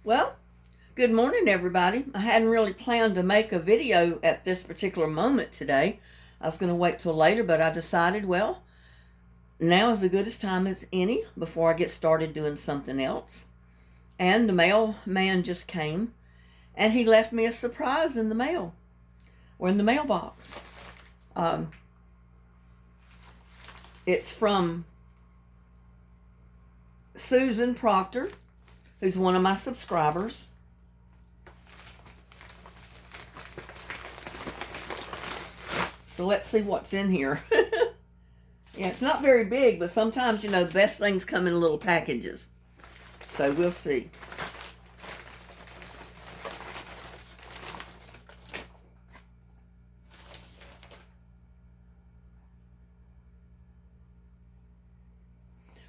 Well, good morning, everybody. I hadn't really planned to make a video at this particular moment today. I was going to wait till later, but I decided, well, now is the goodest time as any before I get started doing something else. And the mailman just came, and he left me a surprise in the mail, or in the mailbox. It's from Susan Proctor, who's one of my subscribers. So let's see what's in here. Yeah, it's not very big, but sometimes, the best things come in little packages. So we'll see.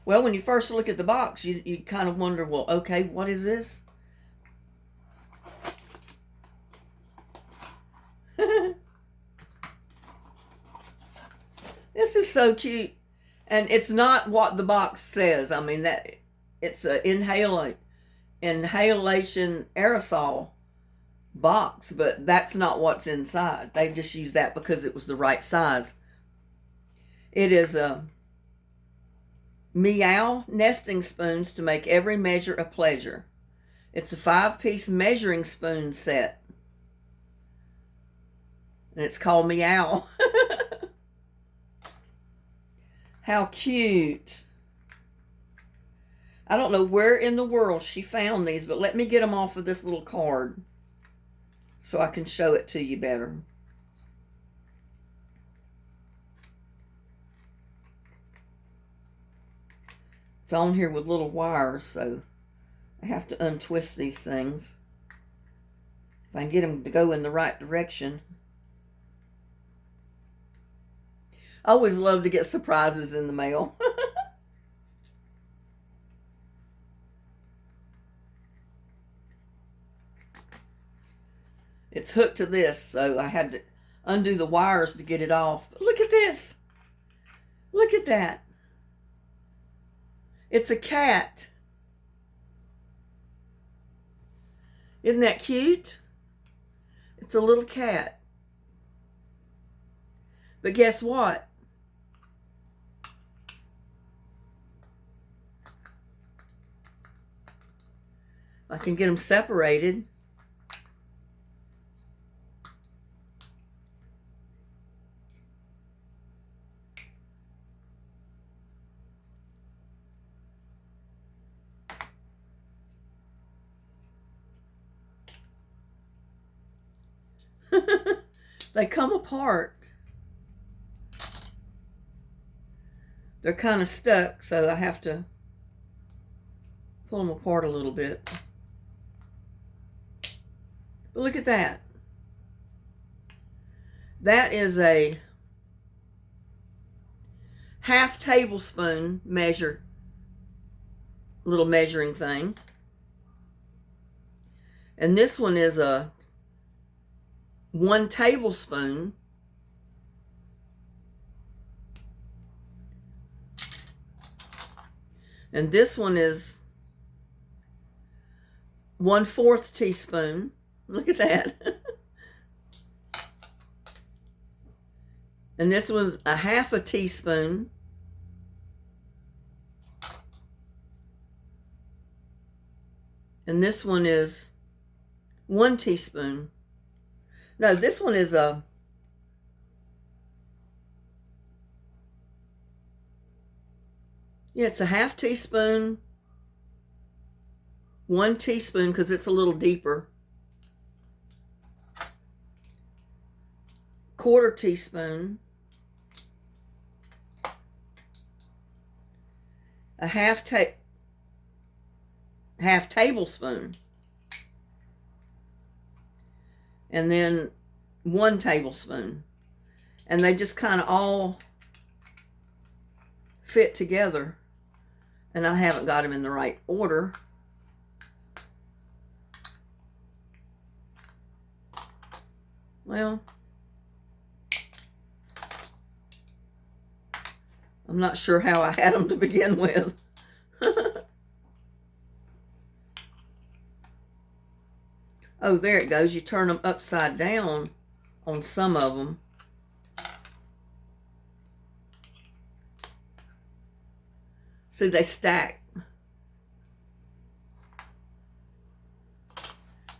Well, when you first look at the box, you kind of wonder, well, okay, what is this? This is so cute. And it's not what the box says. I mean, that it's an inhalation aerosol box, but that's not what's inside. They just used that because it was the right size. It is a Meow nesting spoons to make every measure a pleasure. It's a 5-piece measuring spoon set. And it's called Meow. How cute. I don't know where in the world she found these, but let me get them off of this little card so I can show it to you better. It's on here with little wires, so I have to untwist these things if I can get them to go in the right direction. I always love to get surprises in the mail. It's hooked to this, so I had to undo the wires to get it off. But look at this. Look at that. It's a cat. Isn't that cute? It's a little cat. But guess what? I can get them separated. They come apart. They're kind of stuck, so I have to pull them apart a little bit. But look at that. That is a half tablespoon little measuring thing. And this one is a 1 tablespoon. And this one is 1/4 teaspoon. Look at that. And this one's a 1/2 teaspoon. And this one is 1 teaspoon. No, this one is yeah, it's a 1/2 teaspoon, 1 teaspoon because it's a little deeper, 1/4 teaspoon, a half tablespoon, and then 1 tablespoon. And they just kind of all fit together. And I haven't got them in the right order. Well, I'm not sure how I had them to begin with. Oh, there it goes. You turn them upside down on some of them. See, they stack.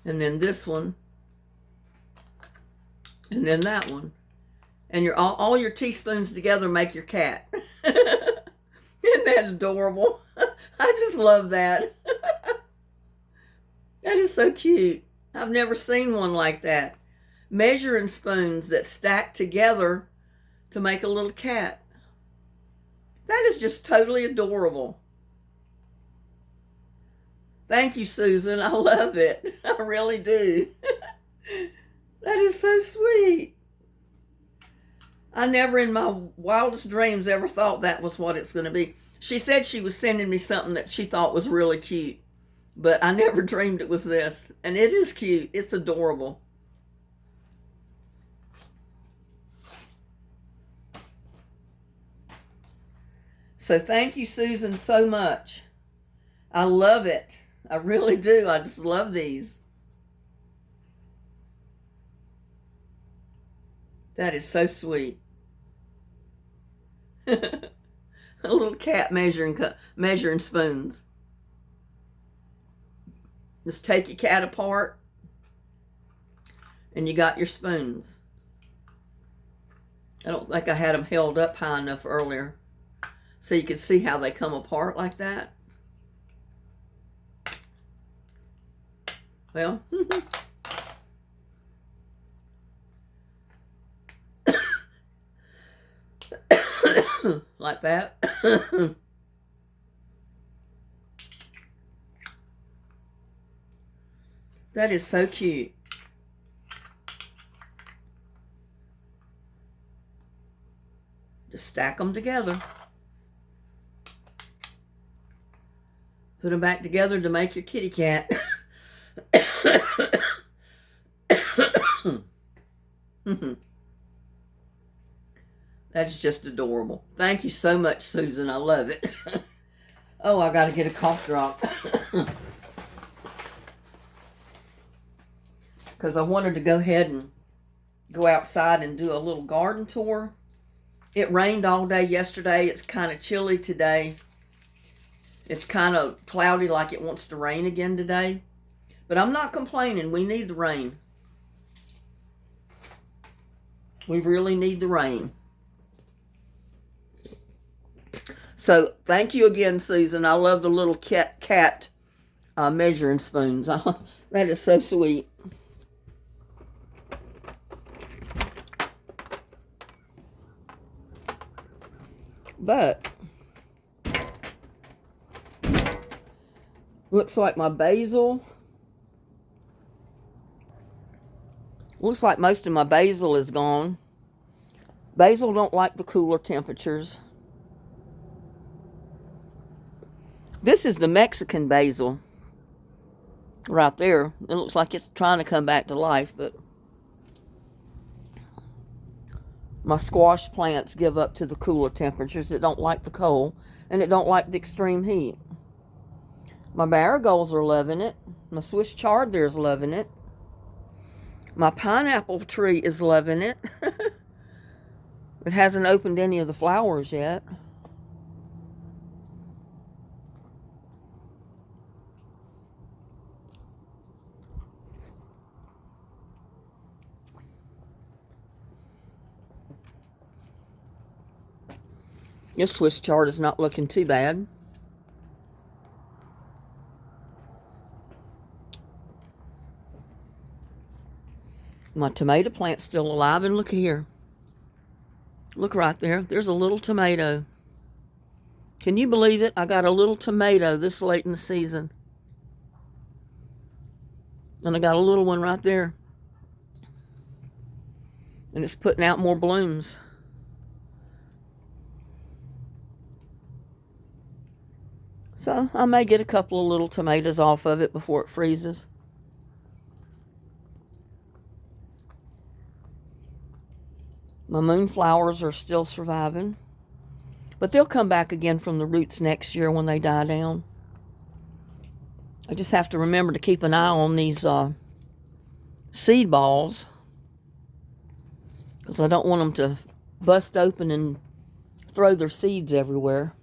And then this one. And then that one. And all your teaspoons together make your cat. Isn't that adorable? I just love that. That is so cute. I've never seen one like that. Measuring spoons that stack together to make a little cat. That is just totally adorable. Thank you, Susan. I love it. I really do. That is so sweet. I never in my wildest dreams ever thought that was what it's going to be. She said she was sending me something that she thought was really cute, but I never dreamed it was this. And it is cute. It's adorable. So thank you, Susan, so much. I love it. I really do. I just love these. That is so sweet. A little cat measuring spoons. Just take your cat apart and you got your spoons. I don't think I had them held up high enough earlier so you could see how they come apart like that. Well, like that. That is so cute. Just stack them together. Put them back together to make your kitty cat. That's just adorable. Thank you so much, Susan. I love it. Oh, I got to get a cough drop. Because I wanted to go ahead and go outside and do a little garden tour. It rained all day yesterday. It's kind of chilly today. It's kind of cloudy, like it wants to rain again today. But I'm not complaining. We need the rain. We really need the rain. So thank you again, Susan. I love the little cat measuring spoons. That is so sweet. But looks like my basil. Looks like most of my basil is gone. Basil don't like the cooler temperatures. This is the Mexican basil right there. It looks like it's trying to come back to life, but my squash plants give up to the cooler temperatures. It don't like the cold, and it don't like the extreme heat. My marigolds are loving it. My Swiss chard there's loving it. My pineapple tree is loving it. It hasn't opened any of the flowers yet. This Swiss chard is not looking too bad. My tomato plant's still alive, and look here. Look right there. There's a little tomato. Can you believe it? I got a little tomato this late in the season. And I got a little one right there. And it's putting out more blooms. So I may get a couple of little tomatoes off of it before it freezes. My moonflowers are still surviving. But they'll come back again from the roots next year when they die down. I just have to remember to keep an eye on these seed balls because I don't want them to bust open and throw their seeds everywhere.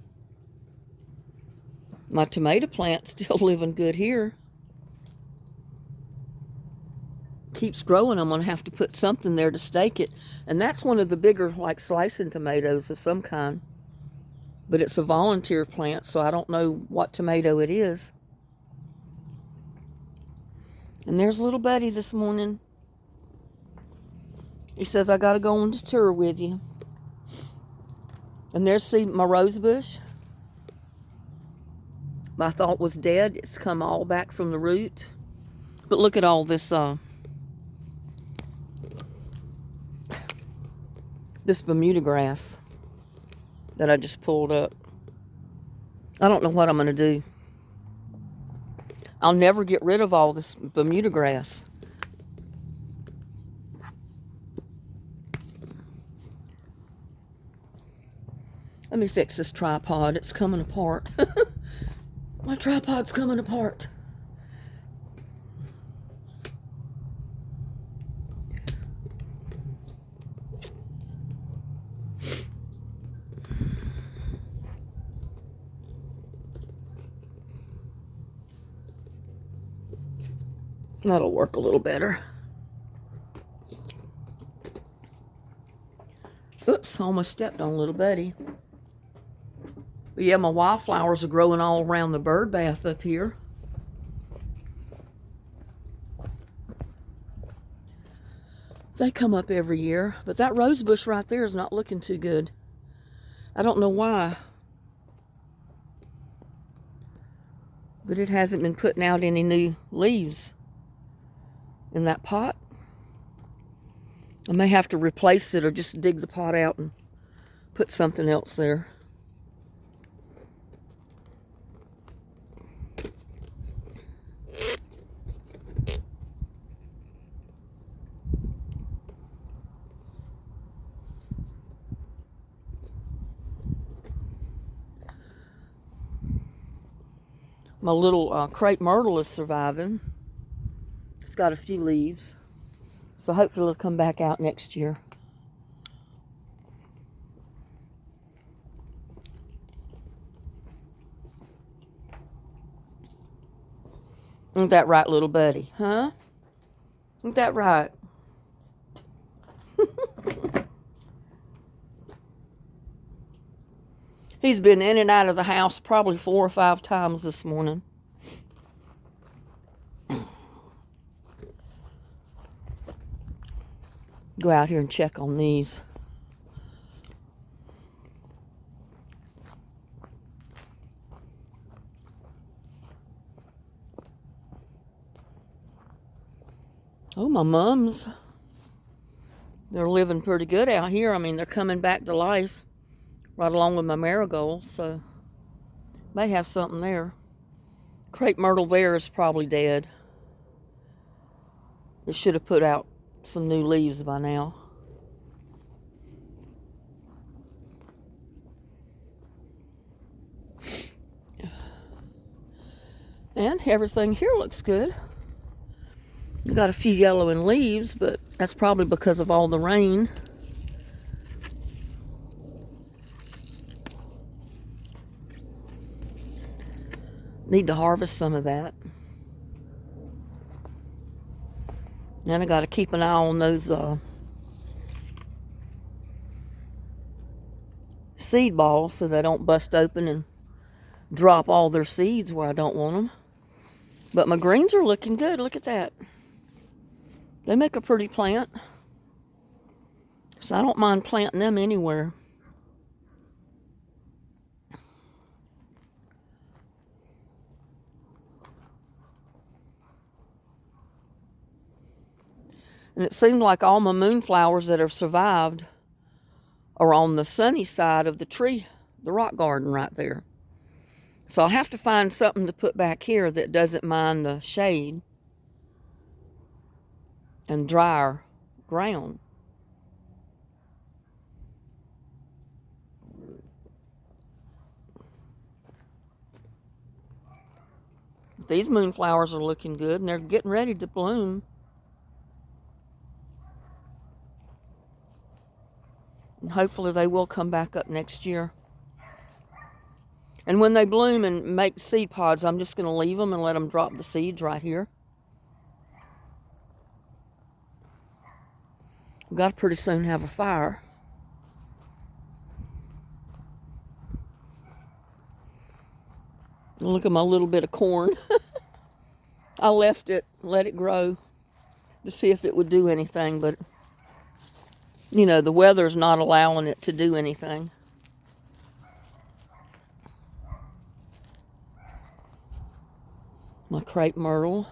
My tomato plant's still living good here. Keeps growing. I'm going to have to put something there to stake it. And that's one of the bigger, like, slicing tomatoes of some kind. But it's a volunteer plant, so I don't know what tomato it is. And there's little Buddy this morning. He says, I got to go on the tour with you. And there's, see, my rose bush. I thought was dead. It's come all back from the root. But look at all this, this Bermuda grass that I just pulled up. I don't know what I'm going to do. I'll never get rid of all this Bermuda grass. Let me fix this tripod. It's coming apart. My tripod's coming apart. That'll work a little better. Oops, almost stepped on little Buddy. But yeah, my wildflowers are growing all around the bird bath up here. They come up every year. But that rose bush right there is not looking too good. I don't know why. But it hasn't been putting out any new leaves in that pot. I may have to replace it or just dig the pot out and put something else there. My little crepe myrtle is surviving. It's got a few leaves. So hopefully it'll come back out next year. Ain't that right, little Buddy? Huh? Ain't that right? He's been in and out of the house probably 4 or 5 times this morning. Go out here and check on these. Oh, my mums. They're living pretty good out here. I mean, they're coming back to life right along with my marigolds, so may have something there. Crepe myrtle there is probably dead. It should have put out some new leaves by now. And everything here looks good. Got a few yellowing leaves, but that's probably because of all the rain. Need to harvest some of that. And I got to keep an eye on those seed balls so they don't bust open and drop all their seeds where I don't want them. But my greens are looking good. Look at that. They make a pretty plant. So I don't mind planting them anywhere. And it seemed like all my moonflowers that have survived are on the sunny side of the tree, the rock garden right there. So I'll have to find something to put back here that doesn't mind the shade and drier ground. These moonflowers are looking good and they're getting ready to bloom. And hopefully they will come back up next year. And when they bloom and make seed pods, I'm just going to leave them and let them drop the seeds right here. We've got to pretty soon have a fire. Look at my little bit of corn. I left it, let it grow to see if it would do anything, but you know, the weather's not allowing it to do anything. My crepe myrtle.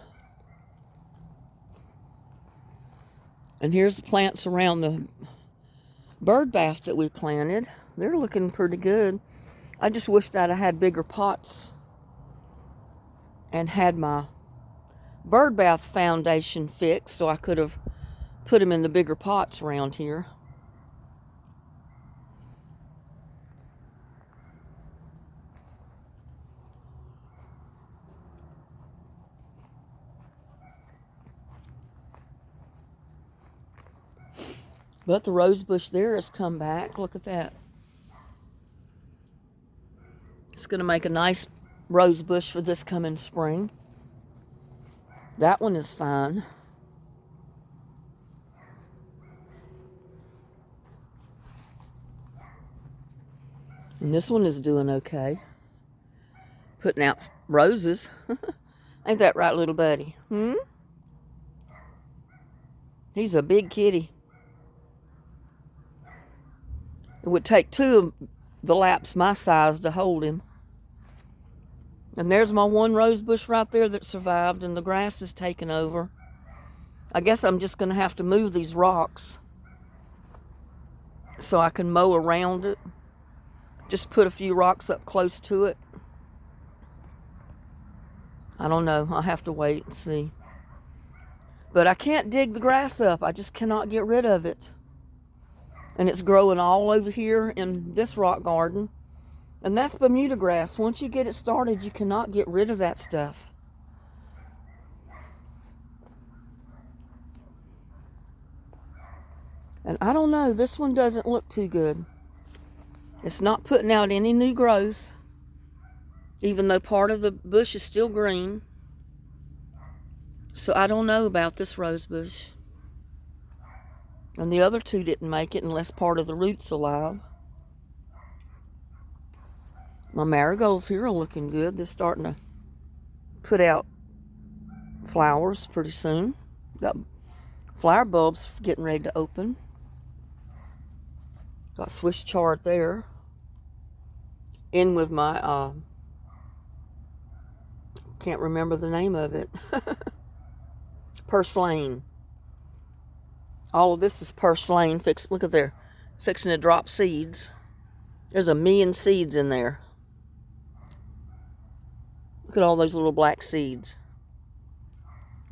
And here's the plants around the bird bath that we planted. They're looking pretty good. I just wished I'd have had bigger pots and had my bird bath foundation fixed so I could have put them in the bigger pots around here. But the rose bush there has come back. Look at that. It's going to make a nice rose bush for this coming spring. That one is fine. And this one is doing okay. Putting out roses. Ain't that right, little buddy? He's a big kitty. It would take two of the laps my size to hold him. And there's my one rose bush right there that survived, and the grass is taken over. I guess I'm just going to have to move these rocks so I can mow around it. Just put a few rocks up close to it. I don't know. I'll have to wait and see. But I can't dig the grass up. I just cannot get rid of it. And it's growing all over here in this rock garden. And that's Bermuda grass. Once you get it started, you cannot get rid of that stuff. And I don't know, this one doesn't look too good. It's not putting out any new growth, even though part of the bush is still green. So I don't know about this rose bush. And the other two didn't make it unless part of the root's alive. My marigolds here are looking good. They're starting to put out flowers pretty soon. Got flower bulbs getting ready to open. Got Swiss chard there. In with my, can't remember the name of it. Purslane. All of this is purslane. Look at there. Fixing to drop seeds. There's 1 million seeds in there. Look at all those little black seeds.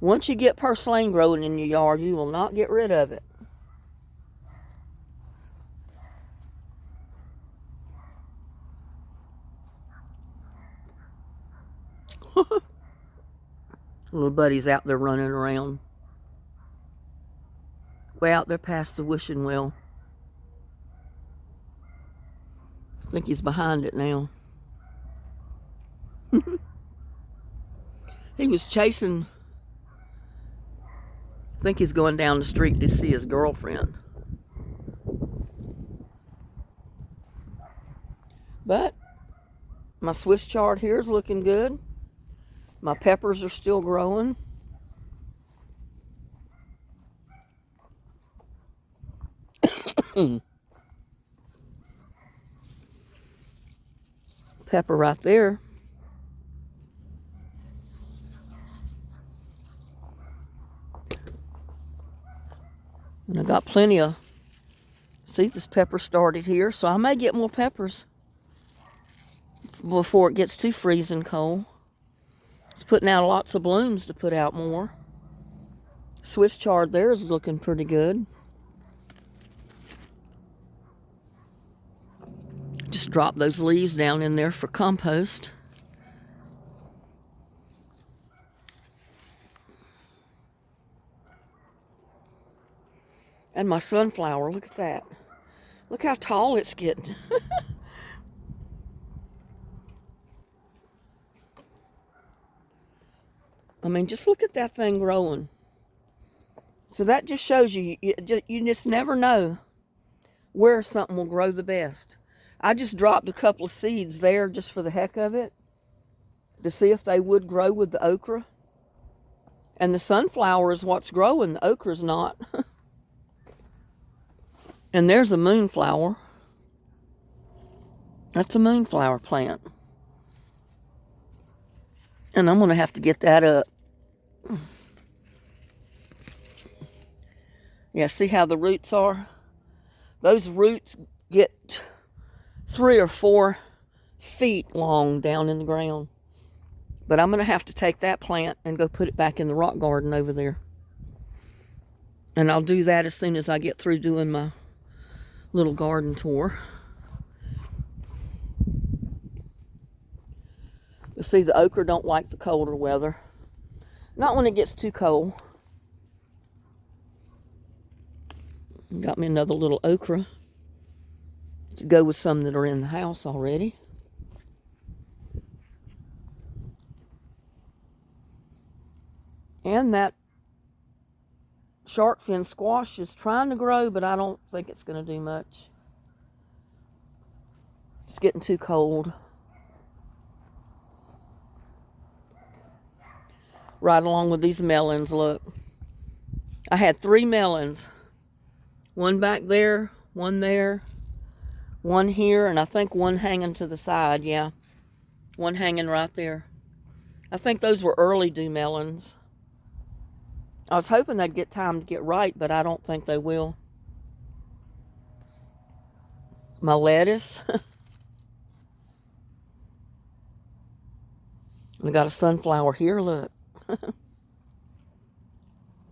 Once you get purslane growing in your yard, you will not get rid of it. Little buddy's out there running around. Way out there past the wishing well. I think he's behind it now. He was chasing. I think he's going down the street to see his girlfriend. But my Swiss chard here is looking good. My peppers are still growing. Pepper right there. And I got plenty of, see, this pepper started here, so I may get more peppers before it gets too freezing cold. It's putting out lots of blooms to put out more. Swiss chard there is looking pretty good. Just drop those leaves down in there for compost. And my sunflower, look at that. Look how tall it's getting. I mean, just look at that thing growing. So that just shows you just never know where something will grow the best. I just dropped a couple of seeds there just for the heck of it to see if they would grow with the okra. And the sunflower is what's growing, the okra's not. And there's a moonflower. That's a moonflower plant. And I'm going to have to get that up. Yeah, see how the roots are? Those roots get 3 or 4 feet long down in the ground. But I'm going to have to take that plant and go put it back in the rock garden over there. And I'll do that as soon as I get through doing my little garden tour. You see, the okra don't like the colder weather. Not when it gets too cold. Got me another little okra to go with some that are in the house already. And that shark fin squash is trying to grow, but I don't think it's going to do much. It's getting too cold. Right along with these melons, look. I had 3 melons. One back there, one there, one here, and I think one hanging to the side, yeah. One hanging right there. I think those were early dew melons. I was hoping they'd get time to get ripe, but I don't think they will. My lettuce. I got a sunflower here, look.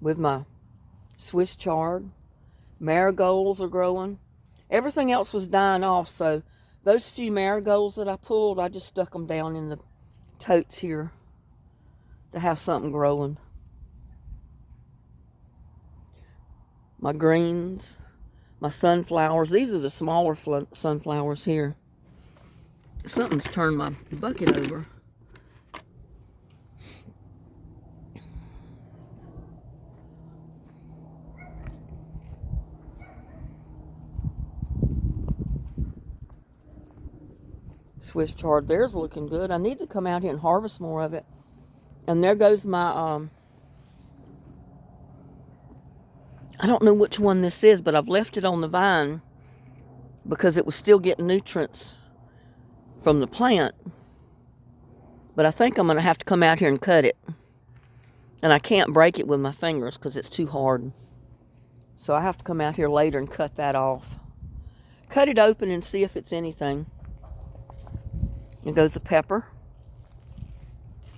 With my Swiss chard. Marigolds are growing. Everything else was dying off, so those few marigolds that I pulled, I just stuck them down in the totes here to have something growing. My greens, my sunflowers. These are the smaller sunflowers here. Something's turned my bucket over. Swiss chard there's looking good. I need to come out here and harvest more of it. And there goes my, I don't know which one this is, but I've left it on the vine because it was still getting nutrients from the plant. But I think I'm going to have to come out here and cut it. And I can't break it with my fingers because it's too hard. So I have to come out here later and cut that off. Cut it open and see if it's anything. There goes a pepper.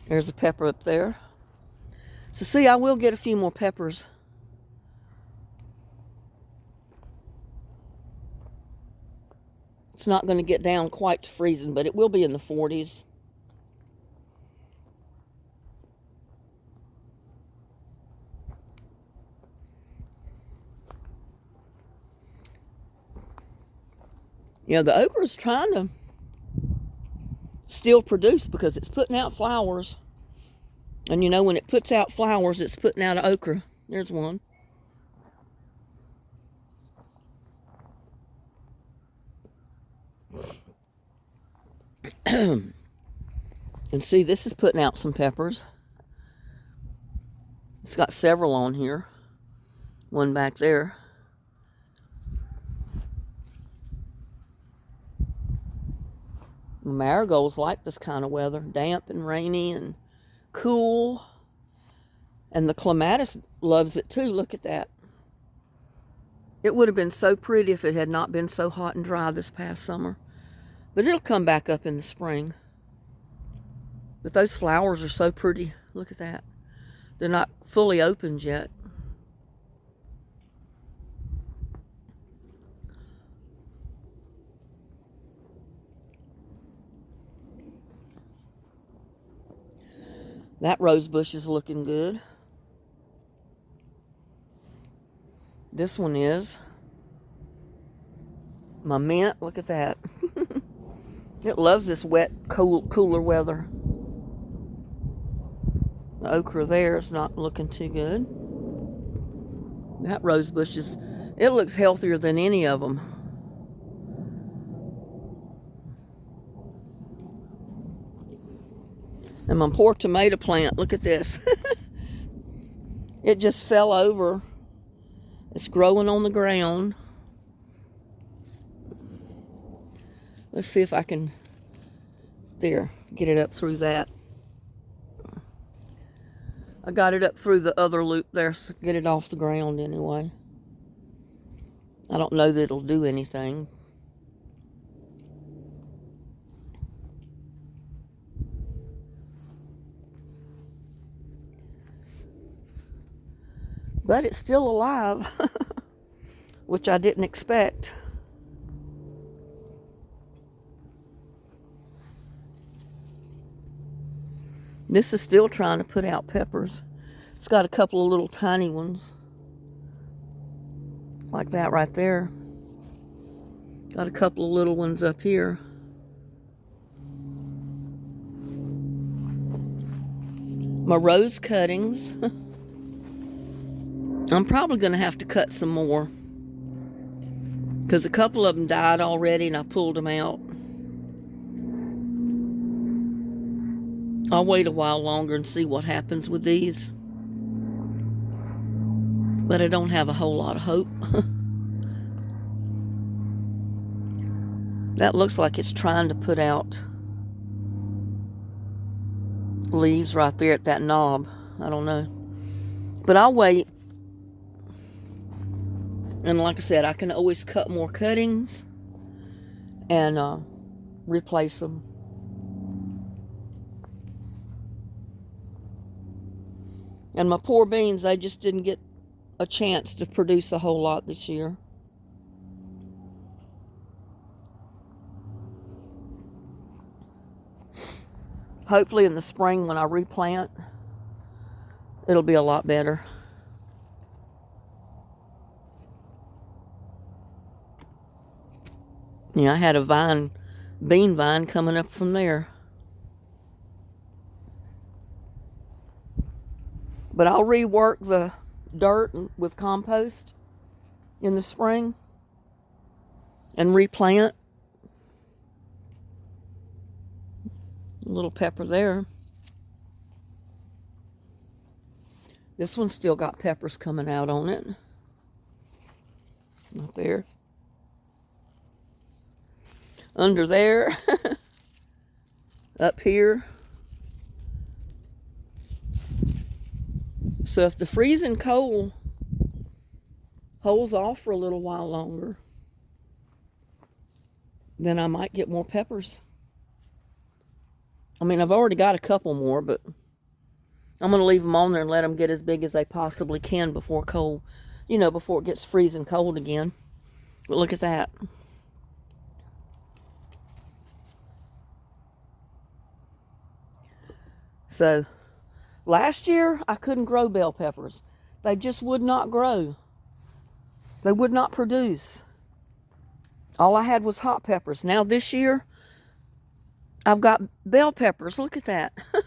There's a pepper up there. So see, I will get a few more peppers. It's not going to get down quite to freezing, but it will be in the 40s. Yeah, the okra is trying to still produce because it's putting out flowers. And you know, when it puts out flowers, it's putting out an okra. There's one. And see, this is putting out some peppers. It's got several on here. One back there. Marigolds like this kind of weather, damp and rainy and cool. And the clematis loves it too. Look at that. It would have been so pretty if it had not been so hot and dry this past summer. But it'll come back up in the spring. But those flowers are so pretty. Look at that. They're not fully opened yet. That rose bush is looking good. This one is. My mint, look at that. It loves this wet, cooler weather. The okra there is not looking too good. That rose bush it looks healthier than any of them. And my poor tomato plant, look at this. It just fell over. It's growing on the ground. Let's see if I can, there, get it up through that. I got it up through the other loop there, so get it off the ground anyway. I don't know that it'll do anything. But it's still alive, which I didn't expect. This is still trying to put out peppers. It's got a couple of little tiny ones. Like that right there. Got a couple of little ones up here. My rose cuttings. I'm probably going to have to cut some more, because a couple of them died already and I pulled them out. I'll wait a while longer and see what happens with these. But I don't have a whole lot of hope. That looks like it's trying to put out leaves right there at that knob. I don't know. But I'll wait. And like I said, I can always cut more cuttings and replace them. And my poor beans, they just didn't get a chance to produce a whole lot this year. Hopefully in the spring when I replant, it'll be a lot better. Yeah, I had a bean vine coming up from there. But I'll rework the dirt with compost in the spring and replant. A little pepper there. This one's still got peppers coming out on it. Not there. Under there. Up here. So if the freezing cold holds off for a little while longer, then I might get more peppers. I mean, I've already got a couple more, but I'm going to leave them on there and let them get as big as they possibly can before before it gets freezing cold again. But look at that. So, last year, I couldn't grow bell peppers. They just would not grow. They would not produce. All I had was hot peppers. Now this year, I've got bell peppers. Look at that. I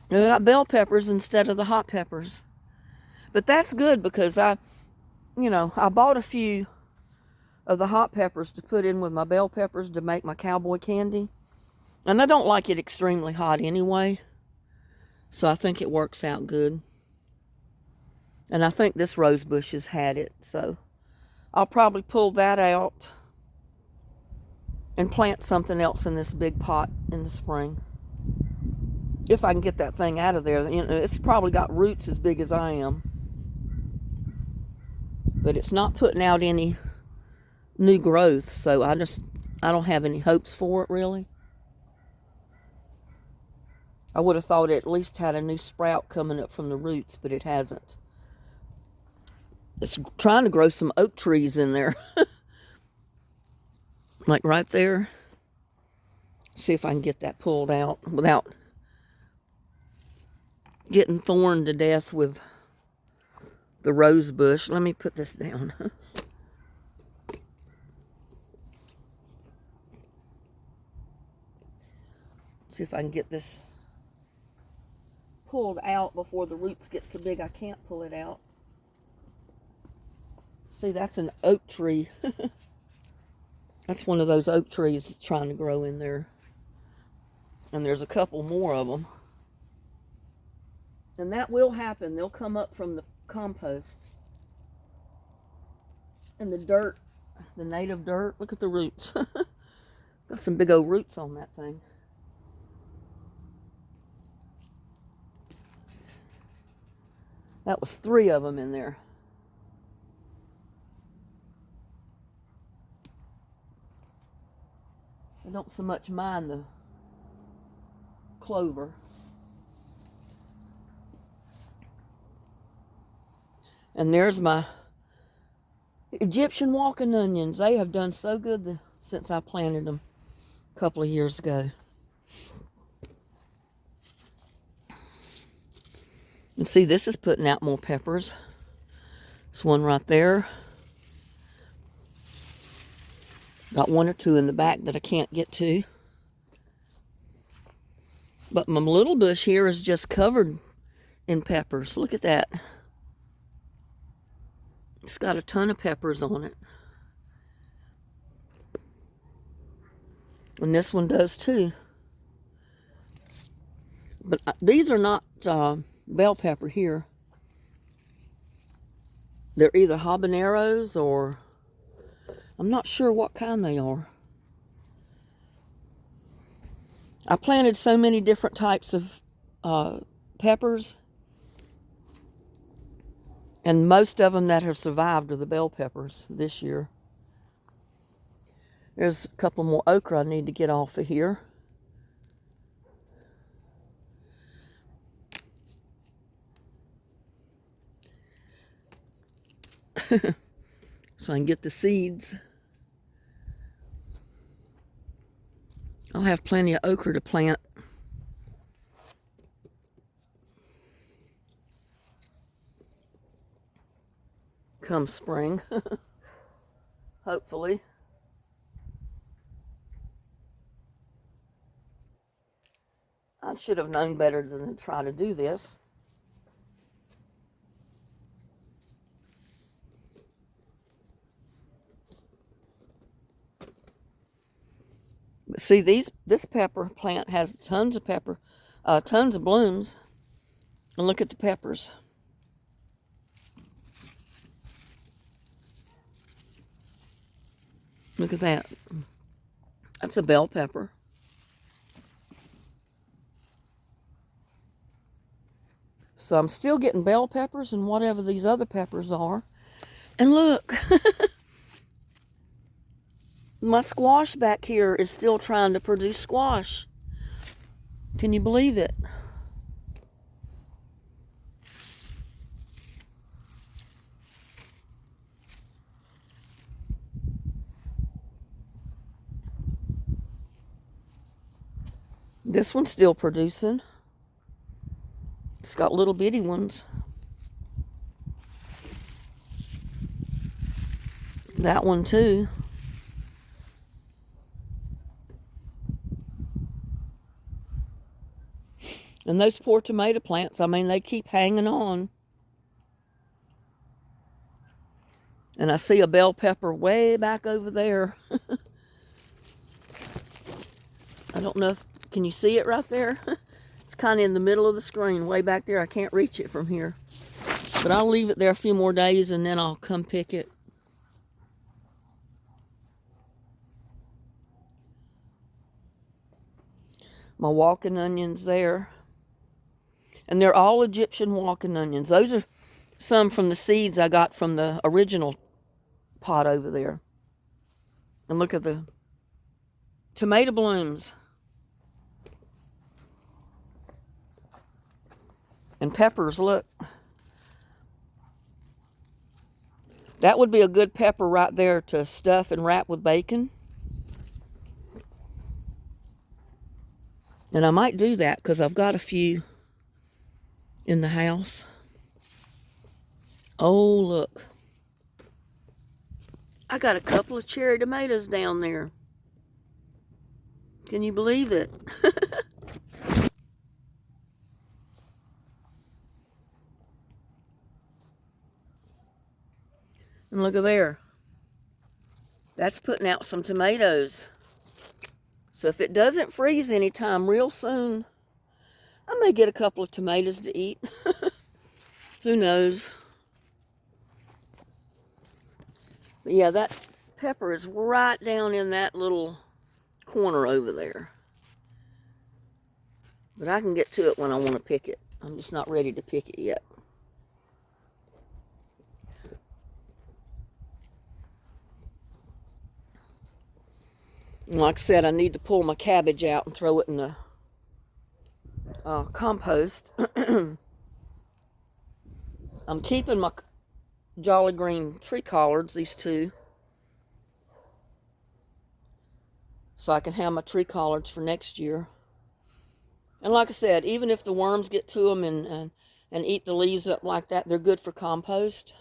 got bell peppers instead of the hot peppers. But that's good because I bought a few of the hot peppers to put in with my bell peppers to make my cowboy candy. And I don't like it extremely hot anyway. So I think it works out good. And I think this rose bush has had it. So I'll probably pull that out and plant something else in this big pot in the spring. If I can get that thing out of there. It's probably got roots as big as I am. But it's not putting out any new growth. So I don't have any hopes for it really. I would have thought it at least had a new sprout coming up from the roots, but it hasn't. It's trying to grow some oak trees in there. Like right there. See if I can get that pulled out without getting thorned to death with the rose bush. Let me put this down. see if I can get this pulled out before the roots get so big I can't pull it out. See, that's an oak tree. That's one of those oak trees trying to grow in there. And there's a couple more of them. And that will happen. They'll come up from the compost. And the dirt, the native dirt, look at the roots. Got some big old roots on that thing. That was 3 of them in there. I don't so much mind the clover. And there's my Egyptian walking onions. They have done so good since I planted them a couple of years ago. And see, this is putting out more peppers. This one right there. Got 1 or 2 in the back that I can't get to. But my little bush here is just covered in peppers. Look at that. It's got a ton of peppers on it. And this one does too. But these are not bell pepper here. They're either habaneros or I'm not sure what kind they are. I planted so many different types of peppers. And most of them that have survived are the bell peppers this year. There's a couple more okra I need to get off of here. So I can get the seeds. I'll have plenty of okra to plant. Come spring. Hopefully. I should have known better than to try to do this. But see, this pepper plant has tons of pepper, tons of blooms. And look at the peppers. Look at that. That's a bell pepper. So I'm still getting bell peppers and whatever these other peppers are. And look. My squash back here is still trying to produce squash. Can you believe it? This one's still producing. It's got little bitty ones. That one too. And those poor tomato plants, I mean, they keep hanging on. And I see a bell pepper way back over there. I don't know if, can you see it right there? It's kind of in the middle of the screen, way back there. I can't reach it from here. But I'll leave it there a few more days and then I'll come pick it. My walking onions there. And they're all Egyptian walking onions. Those are some from the seeds I got from the original pot over there. And look at the tomato blooms. And peppers, look. That would be a good pepper right there to stuff and wrap with bacon. And I might do that because I've got a few in the house. Oh, look. I got a couple of cherry tomatoes down there. Can you believe it? And look at there. That's putting out some tomatoes. So if it doesn't freeze anytime real soon, I may get a couple of tomatoes to eat. Who knows? But yeah, that pepper is right down in that little corner over there. But I can get to it when I want to pick it. I'm just not ready to pick it yet. And like I said, I need to pull my cabbage out and throw it in the compost. I'm keeping my Jolly Green tree collards, these two, so I can have my tree collards for next year. And like I said, even if the worms get to them and eat the leaves up like that, they're good for compost.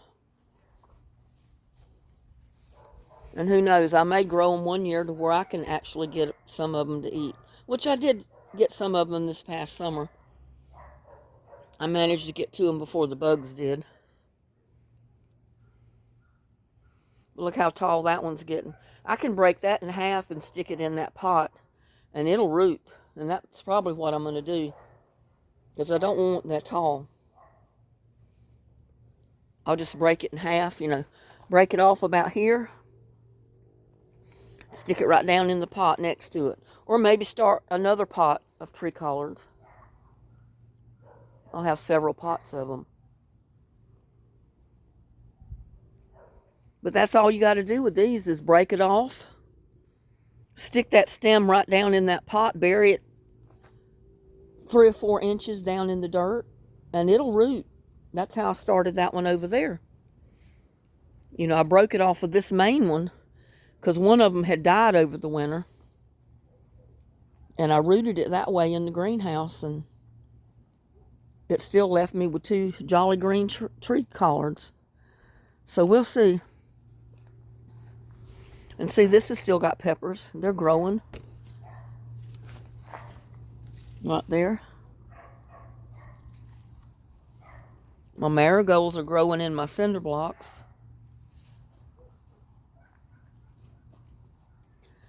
And who knows, I may grow them one year to where I can actually get some of them to eat, which I did get some of them this past summer. I managed to get to them before the bugs did. Look how tall that one's getting. I can break that in half and stick it in that pot, and it'll root. And that's probably what I'm going to do, because I don't want that tall. I'll just break it in half, break it off about here. Stick it right down in the pot next to it. Or maybe start another pot of tree collards. I'll have several pots of them. But that's all you got to do with these is break it off. Stick that stem right down in that pot. Bury it 3 or 4 inches down in the dirt. And it'll root. That's how I started that one over there. I broke it off of this main one, because one of them had died over the winter. And I rooted it that way in the greenhouse, and it still left me with 2 Jolly Green tree collards. So we'll see. And see, this has still got peppers. They're growing. Right there. My marigolds are growing in my cinder blocks.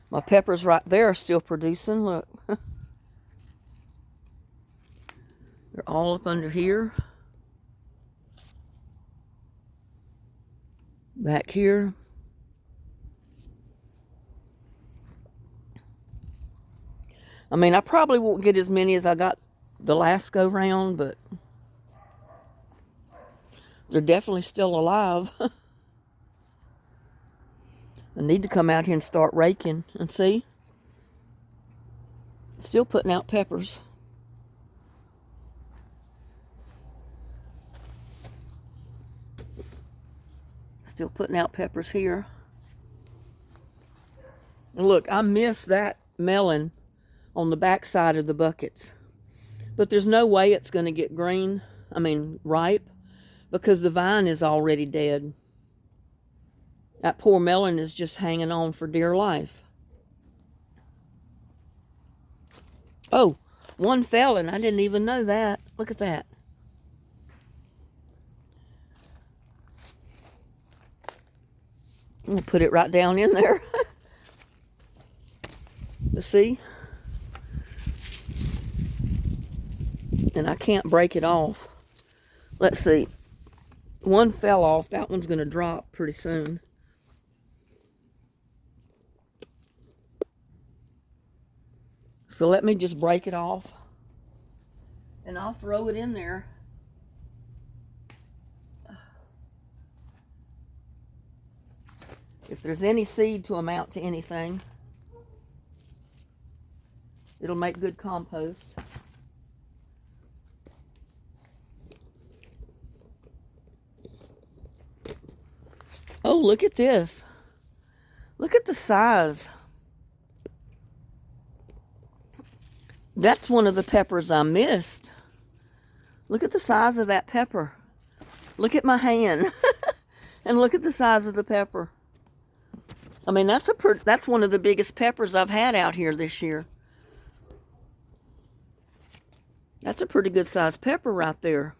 My peppers right there are still producing, look. They're all up under here. Back here. I mean, I probably won't get as many as I got the last go round, but they're definitely still alive. I need to come out here and start raking and see. Still putting out peppers. Still putting out peppers here. And look, I missed that melon on the back side of the buckets. But there's no way it's going to get ripe, because the vine is already dead. That poor melon is just hanging on for dear life. Oh, one fell and I didn't even know that. Look at that. I'm going to put it right down in there. Let's see. And I can't break it off. Let's see. One fell off. That one's going to drop pretty soon. So let me just break it off. And I'll throw it in there. If there's any seed to amount to anything, it'll make good compost. Oh, look at this. Look at the size. That's one of the peppers I missed. Look at the size of that pepper. Look at my hand. And look at the size of the pepper. I mean, that's one of the biggest peppers I've had out here this year. That's a pretty good sized pepper right there.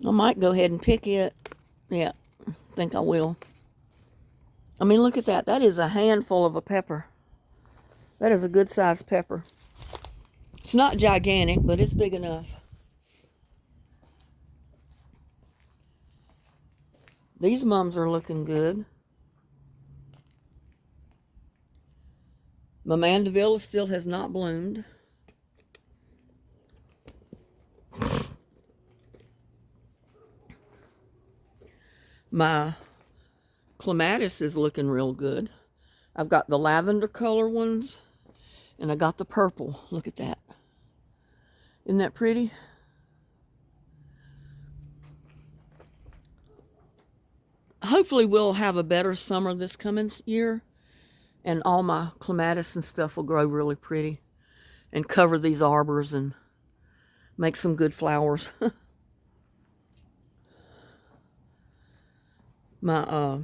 I might go ahead and pick it. Yeah, I think I will. I mean, look at that. That is a handful of a pepper. That is a good sized pepper. It's not gigantic, but it's big enough. These mums are looking good. My mandevilla still has not bloomed. My clematis is looking real good. I've got the lavender color ones, and I got the purple. Look at that. Isn't that pretty? Hopefully we'll have a better summer this coming year, and all my clematis and stuff will grow really pretty and cover these arbors and make some good flowers. My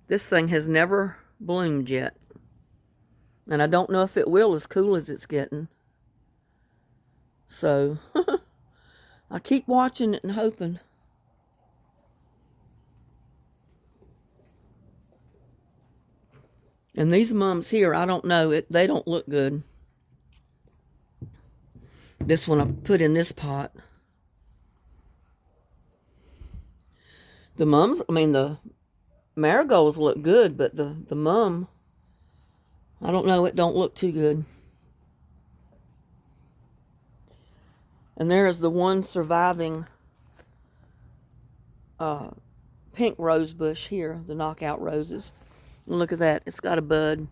this thing has never bloomed yet, and I don't know if it will, as cool as it's getting. So I keep watching it and hoping. And these mums here, I don't know, they don't look good. This one I put in this pot. The mums, I mean, the marigolds look good, but the mum, I don't know, it don't look too good. And there is the one surviving pink rose bush here, the knockout roses. And look at that, it's got a bud.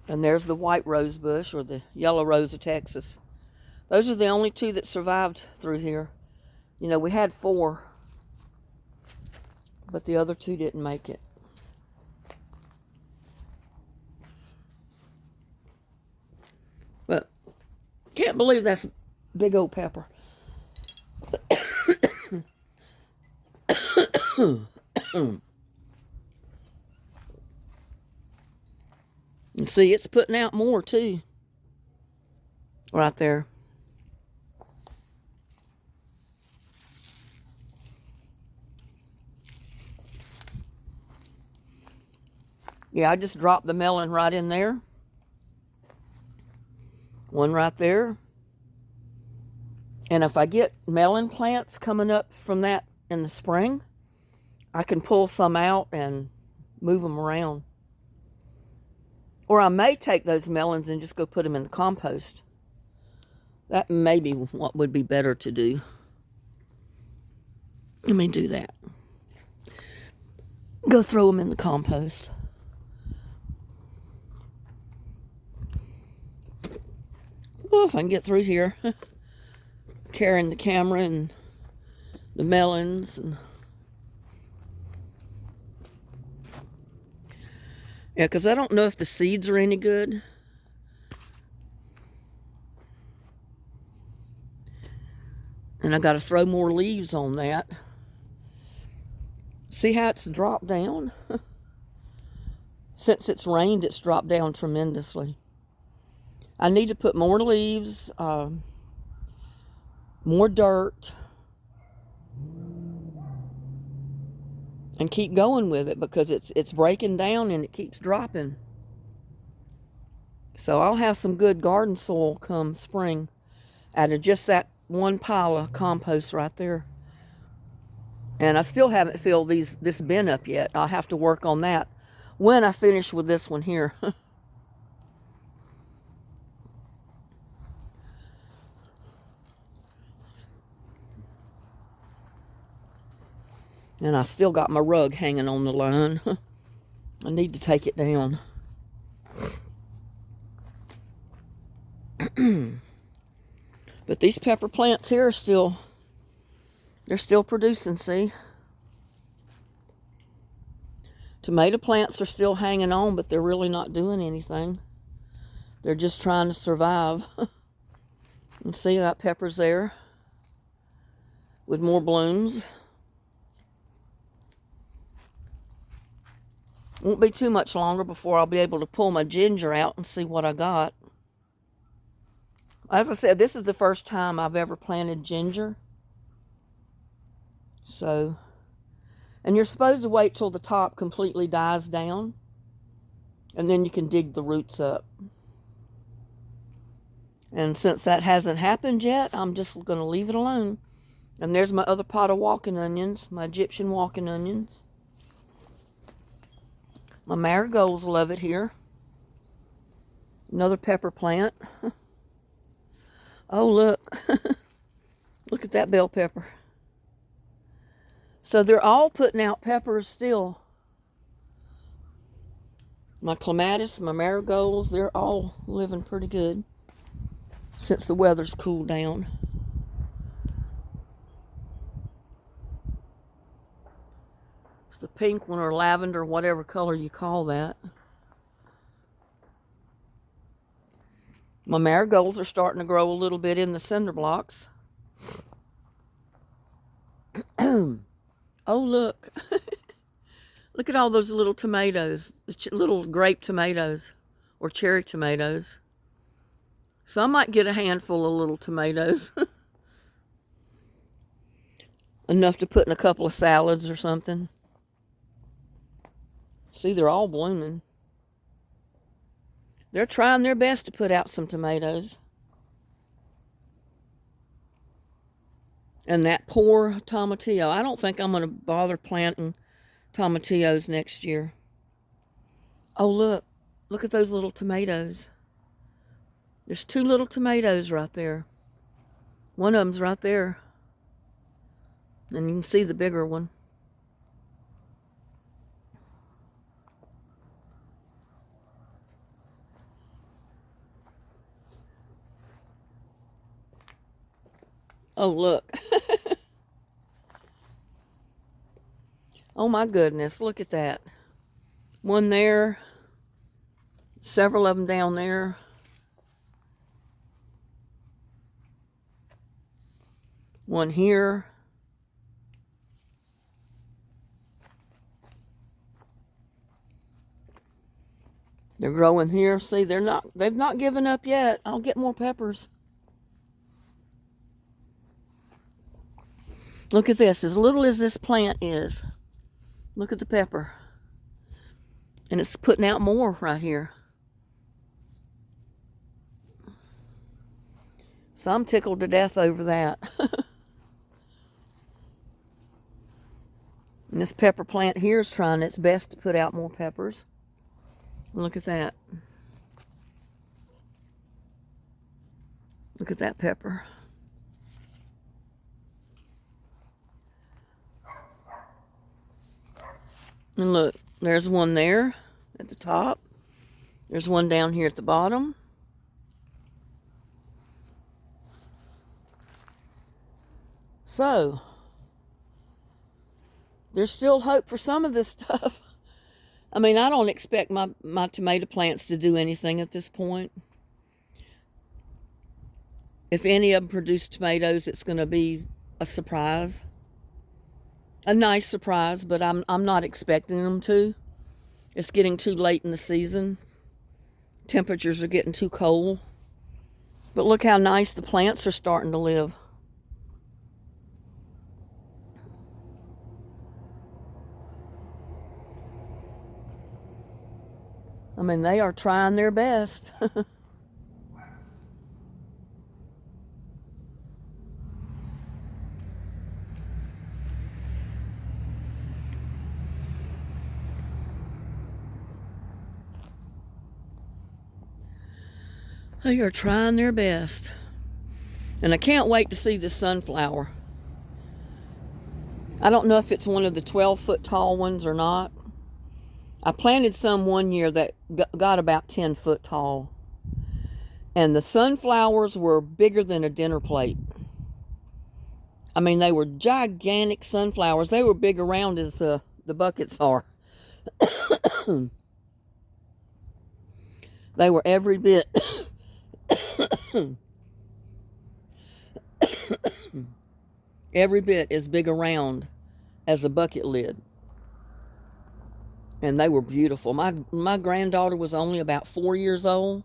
And there's the white rose bush, or the yellow rose of Texas. Those are the only two that survived through here. You know, we had 4, but the other 2 didn't make it. But can't believe that's a big old pepper. And see, it's putting out more too. Right there. Yeah, I just dropped the melon right in there. One right there. And if I get melon plants coming up from that in the spring, I can pull some out and move them around. Or I may take those melons and just go put them in the compost. That may be what would be better to do. Let me do that. Go throw them in the compost. Oh, if I can get through here. Carrying the camera and the melons. And yeah, because I don't know if the seeds are any good. And I got to throw more leaves on that. See how it's dropped down? Since it's rained, it's dropped down tremendously. I need to put more leaves, more dirt, and keep going with it, because it's breaking down and it keeps dropping. So I'll have some good garden soil come spring out of just that one pile of compost right there. And I still haven't filled this bin up yet. I'll have to work on that when I finish with this one here. And I still got my rug hanging on the line. I need to take it down. But these pepper plants here are they're still producing, see? Tomato plants are still hanging on, but they're really not doing anything. They're just trying to survive. And see, I got peppers there with more blooms. Won't be too much longer before I'll be able to pull my ginger out and see what I got. As I said, this is the first time I've ever planted ginger. So, and you're supposed to wait till the top completely dies down, and then you can dig the roots up. And since that hasn't happened yet, I'm just going to leave it alone. And there's my other pot of walking onions, my Egyptian walking onions. My marigolds love it here. Another pepper plant. Oh, look. Look at that bell pepper. So they're all putting out peppers still. My clematis, my marigolds, they're all living pretty good since the weather's cooled down. It's the pink one or lavender, whatever color you call that. My marigolds are starting to grow a little bit in the cinder blocks. Oh, look. Look at all those little tomatoes, little grape tomatoes or cherry tomatoes. So I might get a handful of little tomatoes. Enough to put in a couple of salads or something. See, they're all blooming. They're trying their best to put out some tomatoes. And that poor tomatillo. I don't think I'm going to bother planting tomatillos next year. Oh, look. Look at those little tomatoes. There's 2 little tomatoes right there. One of them's right there. And you can see the bigger one. Oh, look. Oh, my goodness. Look at that. One there. Several of them down there. One here. They're growing here. See, they've not given up yet. I'll get more peppers. Look at this. As little as this plant is, look at the pepper. And it's putting out more right here. So I'm tickled to death over that. And this pepper plant here is trying its best to put out more peppers. Look at that. Look at that pepper. And look, there's one there at the top. There's one down here at the bottom. So, there's still hope for some of this stuff. I mean, I don't expect my tomato plants to do anything at this point. If any of them produce tomatoes, it's going to be a surprise. A nice surprise, but I'm not expecting them to. It's getting too late in the season. Temperatures are getting too cold. But look how nice the plants are starting to live. I mean, they are trying their best. They are trying their best. And I can't wait to see this sunflower. I don't know if it's one of the 12-foot tall ones or not. I planted some one year that got about 10 foot tall. And the sunflowers were bigger than a dinner plate. I mean, they were gigantic sunflowers. They were big around as the buckets are. They were every bit every bit as big around as a bucket lid. And they were beautiful. My granddaughter was only about 4 years old.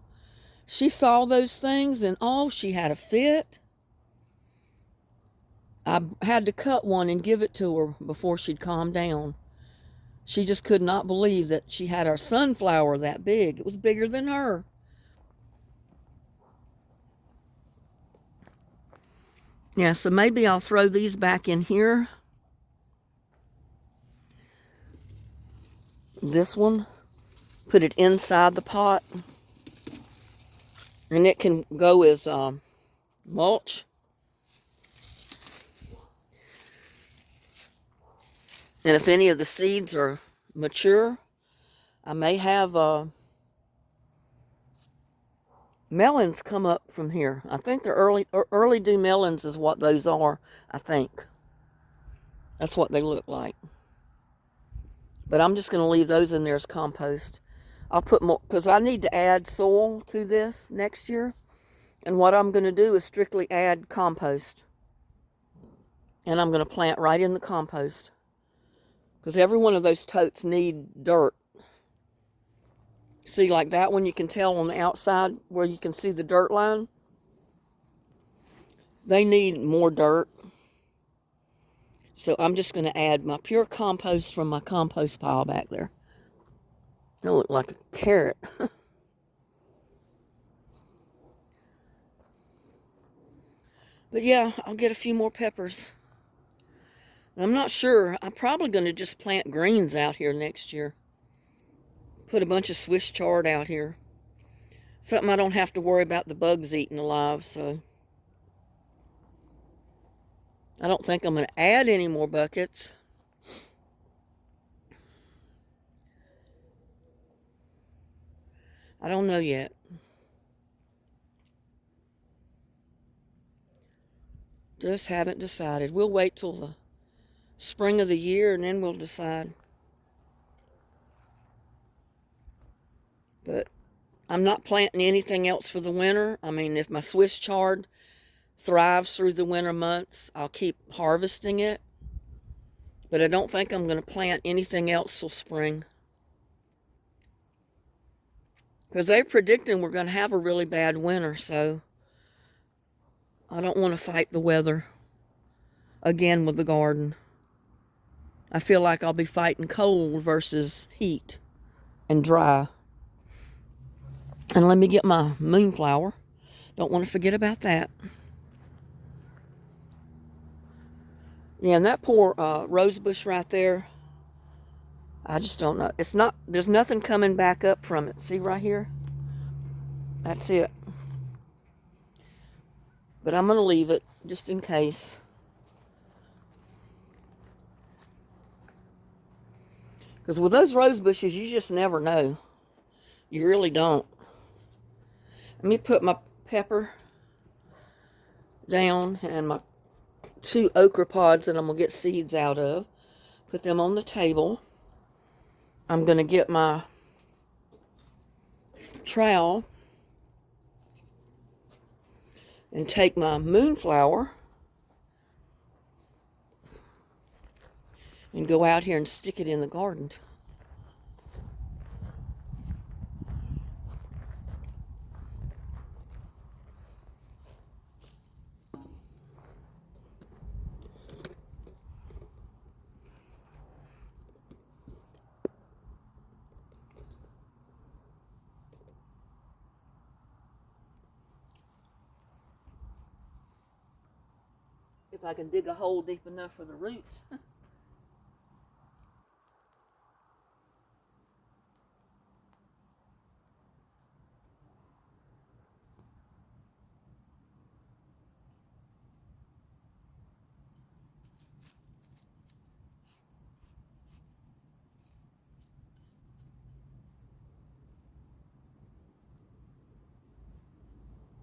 She saw those things and oh, she had a fit. I had to cut one and give it to her before she'd calm down. She just could not believe that she had our sunflower that big. It was bigger than her. Yeah, so maybe I'll throw these back in here. This one, put it inside the pot. And it can go as mulch. And if any of the seeds are mature, I may have melons come up from here. I think they're early dew melons is what those are, I think. That's what they look like. But I'm just going to leave those in there as compost. I'll put more, because I need to add soil to this next year. And what I'm going to do is strictly add compost. And I'm going to plant right in the compost. Because every one of those totes need dirt. See, like that one, you can tell on the outside where you can see the dirt line. They need more dirt. So I'm just going to add my pure compost from my compost pile back there. It'll look like a carrot. But yeah, I'll get a few more peppers. I'm not sure. I'm probably going to just plant greens out here next year. Put a bunch of Swiss chard out here. Something I don't have to worry about the bugs eating alive, so. I don't think I'm going to add any more buckets. I don't know yet. Just haven't decided. We'll wait till the spring of the year and then we'll decide. But I'm not planting anything else for the winter. I mean, if my Swiss chard thrives through the winter months, I'll keep harvesting it. But I don't think I'm going to plant anything else till spring. Because they're predicting we're going to have a really bad winter, so I don't want to fight the weather again with the garden. I feel like I'll be fighting cold versus heat and dry. And let me get my moonflower. Don't want to forget about that. Yeah, and that poor rose bush right there, I just don't know. It's not, there's nothing coming back up from it. See right here? That's it. But I'm going to leave it just in case. Because with those rose bushes, you just never know. You really don't. Let me put my pepper down and my 2 okra pods that I'm going to get seeds out of. Put them on the table. I'm going to get my trowel and take my moonflower and go out here and stick it in the garden. If I can dig a hole deep enough for the roots.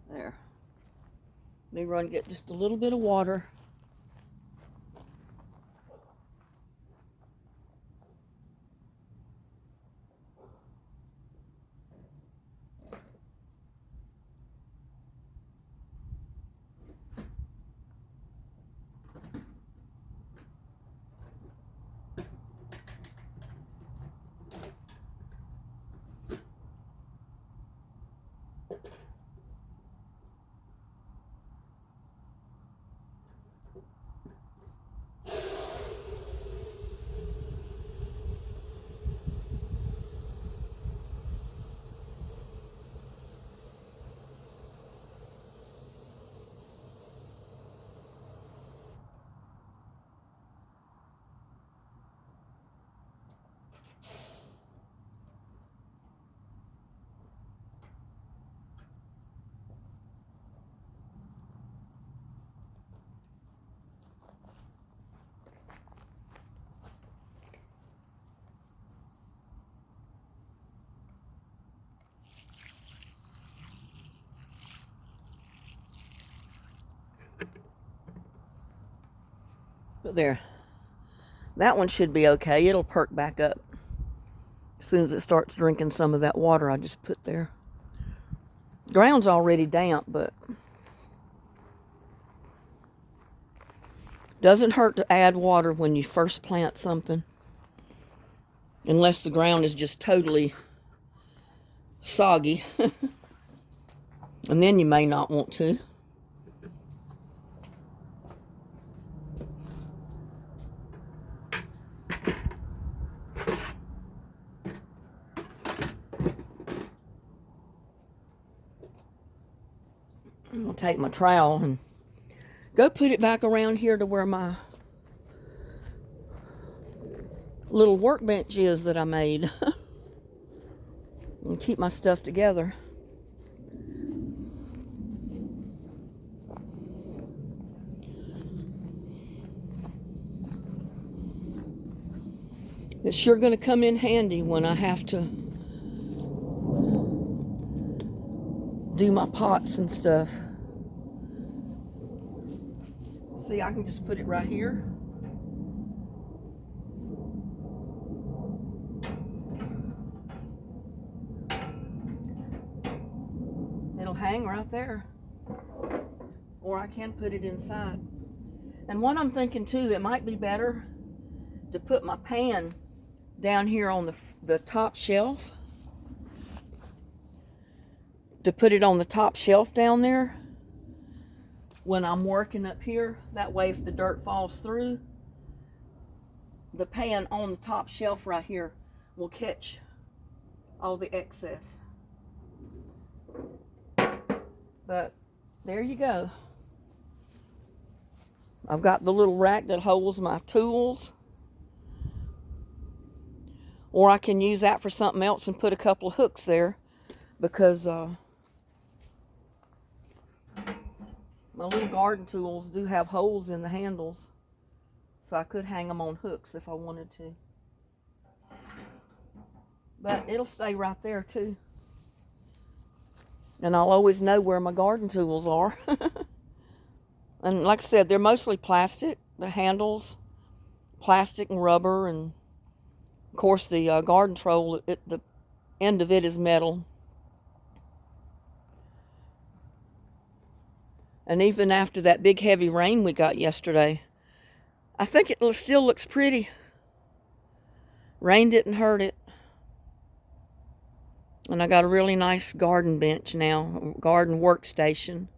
There. Let me run and get just a little bit of water. There. That one should be okay. It'll perk back up as soon as it starts drinking some of that water I just put there. Ground's already damp, but doesn't hurt to add water when you first plant something. Unless the ground is just totally soggy. And then you may not want to. I'm going to take my trowel and go put it back around here to where my little workbench is that I made. And keep my stuff together. It's sure going to come in handy when I have to do my pots and stuff. See, I can just put it right here. It'll hang right there. Or I can put it inside. And what I'm thinking too, it might be better to put my pan down here on the top shelf. To put it on the top shelf down there when I'm working up here. That way if the dirt falls through, the pan on the top shelf right here will catch all the excess. But there you go. I've got the little rack that holds my tools. Or I can use that for something else and put a couple of hooks there, because my little garden tools do have holes in the handles, so I could hang them on hooks if I wanted to. But it'll stay right there too. And I'll always know where my garden tools are. And like I said, they're mostly plastic. The handles, plastic and rubber, and of course the garden trowel, the end of it is metal. And even after that big heavy rain we got yesterday, I think it still looks pretty. Rain didn't hurt it. And I got a really nice garden bench now, garden workstation,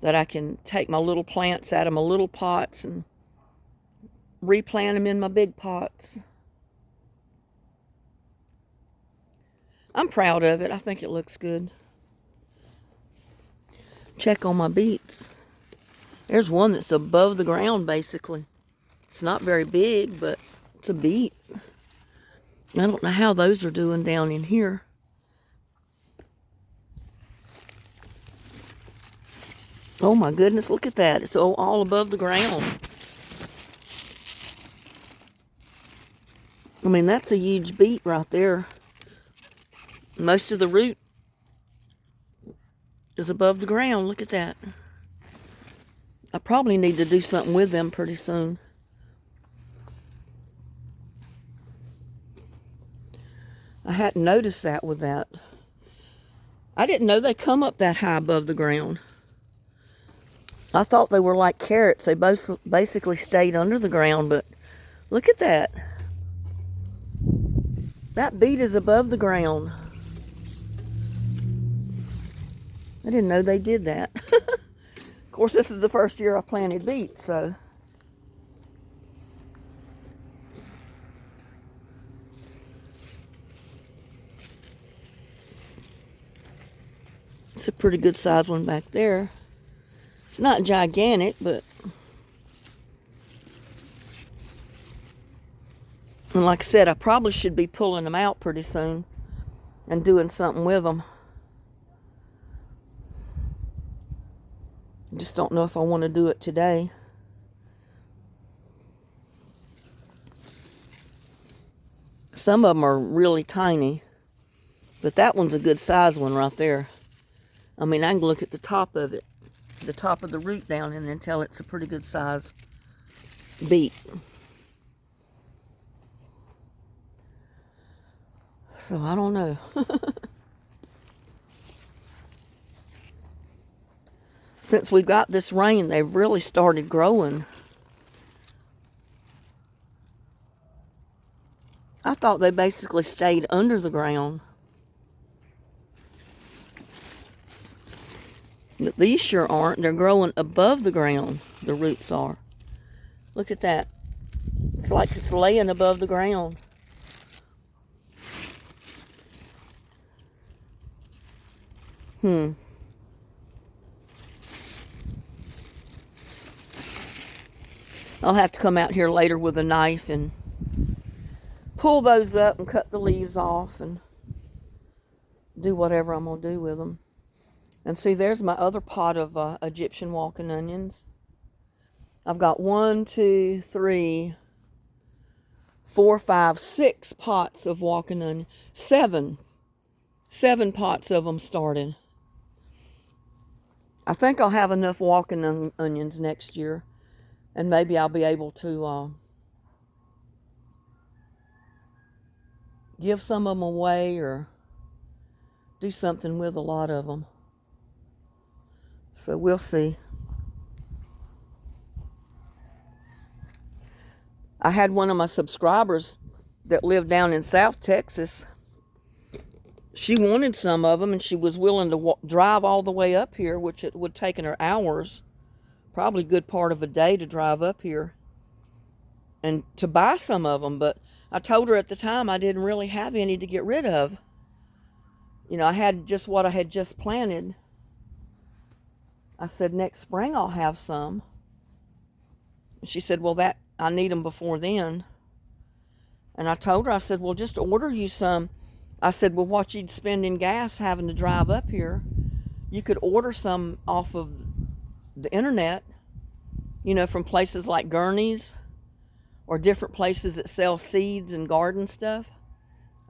that I can take my little plants out of my little pots and replant them in my big pots. I'm proud of it. I think it looks good. Check on my beets. There's one that's above the ground, basically. It's not very big, but it's a beet. I don't know how those are doing down in here. Oh my goodness, look at that. It's all above the ground. I mean, that's a huge beet right there. Most of the root is above the ground. Look at that. I probably need to do something with them pretty soon. I hadn't noticed that with that. I didn't know they come up that high above the ground. I thought they were like carrots. They both basically stayed under the ground, but look at that. That beet is above the ground. I didn't know they did that. Of course, this is the first year I planted beets, so. It's a pretty good sized one back there. It's not gigantic, but. And like I said, I probably should be pulling them out pretty soon and doing something with them. I just don't know if I want to do it today. Some of them are really tiny, but that one's a good size one right there. I mean, I can look at the top of it, the top of the root down, and then tell it's a pretty good size. beet. So I don't know. Since we got this rain, they've really started growing. I thought they basically stayed under the ground. But these sure aren't. They're growing above the ground, the roots are. Look at that. It's like it's laying above the ground. I'll have to come out here later with a knife and pull those up and cut the leaves off and do whatever I'm going to do with them. And see, there's my other pot of Egyptian walking onions. I've got 1, 2, 3, 4, 5, 6 pots of walking onion. 7 pots of them started. I think I'll have enough walking onions next year. And maybe I'll be able to give some of them away or do something with a lot of them. So we'll see. I had one of my subscribers that lived down in South Texas. She wanted some of them, and she was willing to drive all the way up here, which it would take her hours, probably a good part of a day to drive up here and to buy some of them. But I told her at the time I didn't really have any to get rid of. You know, I had just what I had just planted. I said, next spring I'll have some. She said, well, I need them before then. And I told her, I said, well, just order you some. I said, well, what you'd spend in gas having to drive up here, you could order some off of the internet, you know, from places like Gurney's or different places that sell seeds and garden stuff,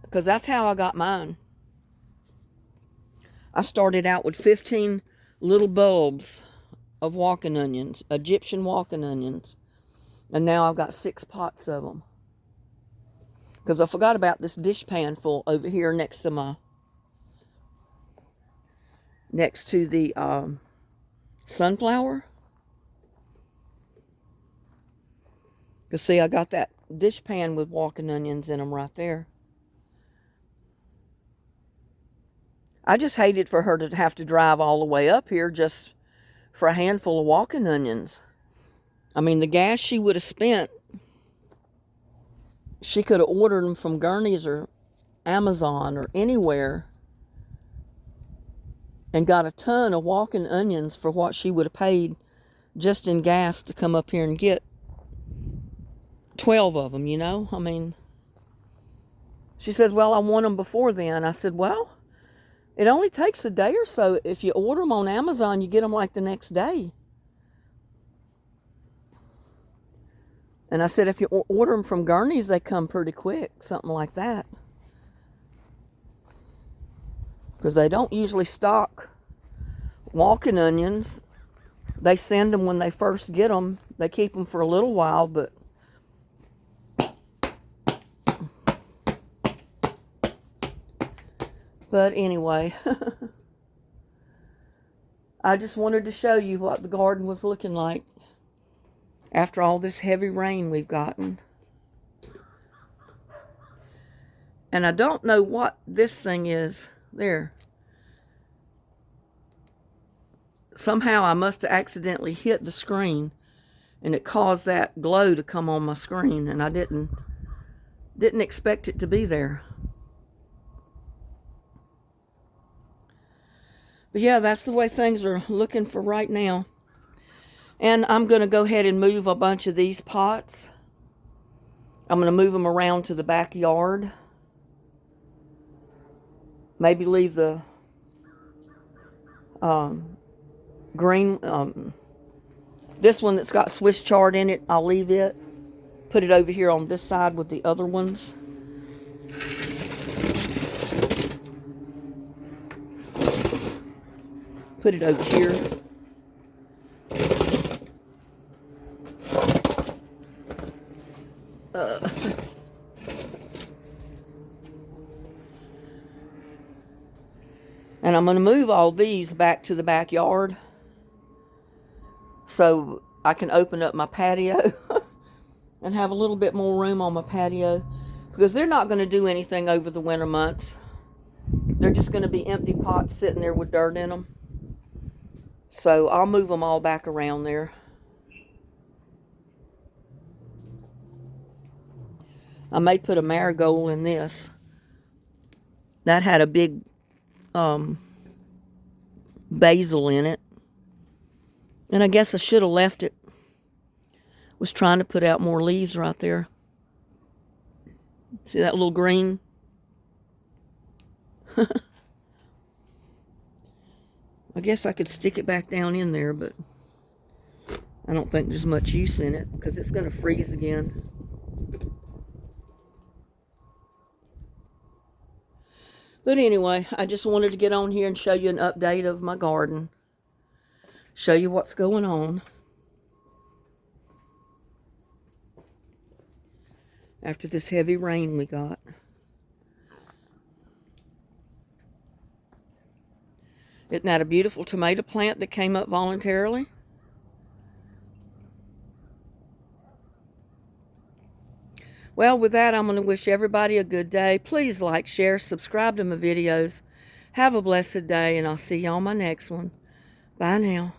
because that's how I got mine. I started out with 15 little bulbs of walking onions, Egyptian walking onions, and now I've got 6 pots of them. Because I forgot about this dish pan full over here next to the sunflower. Because see, I got that dish pan with walking onions in them right there. I just hated for her to have to drive all the way up here just for a handful of walking onions. I mean, the gas she would have spent, she could have ordered them from Gurney's or Amazon or anywhere and got a ton of walking onions for what she would have paid just in gas to come up here and get 12 of them, you know? I mean, she says, well, I want them before then. I said, well, it only takes a day or so. If you order them on Amazon, you get them like the next day. And I said, if you order them from Gurney's, they come pretty quick, something like that. Because they don't usually stock walking onions. They send them when they first get them. They keep them for a little while, but anyway, I just wanted to show you what the garden was looking like after all this heavy rain we've gotten. And I don't know what this thing is there. Somehow I must have accidentally hit the screen and it caused that glow to come on my screen, and I didn't expect it to be there. But yeah, that's the way things are looking for right now. And I'm going to go ahead and move a bunch of these pots. I'm going to move them around to the backyard. Maybe leave the green, this one that's got Swiss chard in it, I'll leave it. Put it over here on this side with the other ones. Put it over here. Uh, and I'm going to move all these back to the backyard so I can open up my patio and have a little bit more room on my patio, because they're not going to do anything over the winter months. They're just going to be empty pots sitting there with dirt in them. So I'll move them all back around there. I may put a marigold in this. That had a big basil in it. And I guess I should have left it. Was trying to put out more leaves right there. See that little green? I guess I could stick it back down in there, but I don't think there's much use in it because it's going to freeze again. But anyway, I just wanted to get on here and show you an update of my garden. Show you what's going on. After this heavy rain we got. Isn't that a beautiful tomato plant that came up voluntarily? Well, with that, I'm going to wish everybody a good day. Please like, share, subscribe to my videos. Have a blessed day, and I'll see you on my next one. Bye now.